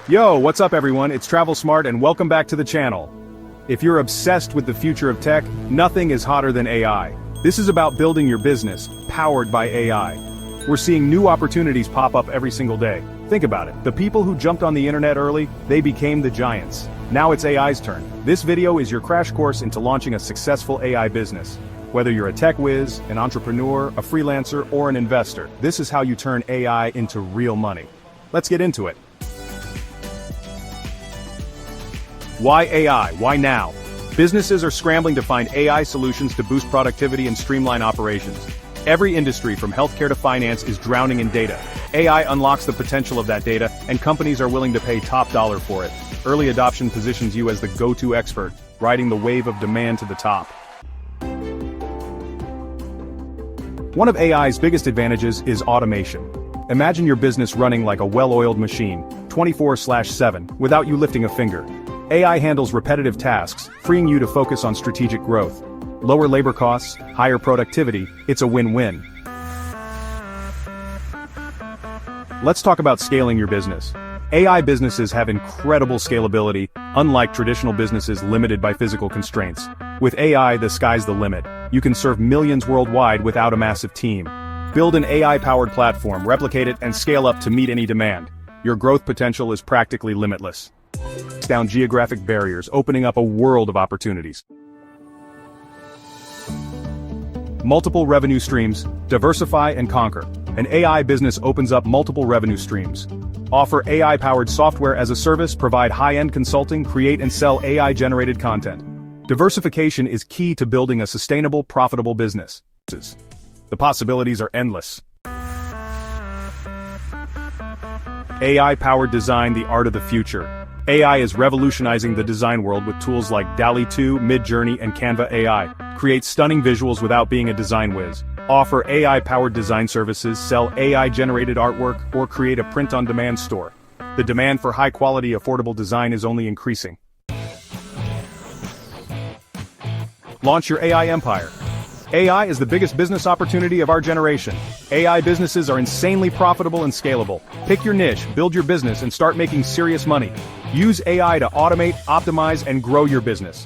Yo, what's up everyone, it's Travel Smart and welcome back to the channel. If you're obsessed with the future of tech, nothing is hotter than AI. This is about building your business, powered by AI. We're seeing new opportunities pop up every single day. Think about it, the people who jumped on the internet early, they became the giants. Now it's AI's turn. This video is your crash course into launching a successful AI business. Whether you're a tech whiz, an entrepreneur, a freelancer, or an investor, this is how you turn AI into real money. Let's get into it. Why AI? Why now? Businesses are scrambling to find AI solutions to boost productivity and streamline operations. Every industry from healthcare to finance is drowning in data. AI unlocks the potential of that data, and companies are willing to pay top dollar for it. Early adoption positions you as the go-to expert, riding the wave of demand to the top. One of AI's biggest advantages is automation. Imagine your business running like a well-oiled machine, 24/7, without you lifting a finger. AI handles repetitive tasks, freeing you to focus on strategic growth. Lower labor costs, higher productivity, it's a win-win. Let's talk about scaling your business. AI businesses have incredible scalability, unlike traditional businesses limited by physical constraints. With AI, the sky's the limit. You can serve millions worldwide without a massive team. Build an AI-powered platform, replicate it, and scale up to meet any demand. Your growth potential is practically limitless. Down geographic barriers, opening up a world of opportunities. Multiple revenue streams, diversify and conquer. An AI business opens up multiple revenue streams. Offer AI-powered software as a service, provide high-end consulting, create and sell AI-generated content. Diversification is key to building a sustainable, profitable business. The possibilities are endless. AI-powered design, the art of the future. AI is revolutionizing the design world with tools like DALL-E 2, Midjourney, and Canva AI. Create stunning visuals without being a design whiz. Offer AI-powered design services, sell AI-generated artwork, or create a print-on-demand store. The demand for high-quality, affordable design is only increasing. Launch your AI empire. AI is the biggest business opportunity of our generation. AI businesses are insanely profitable and scalable. Pick your niche, build your business, and start making serious money. Use AI to automate, optimize, and grow your business.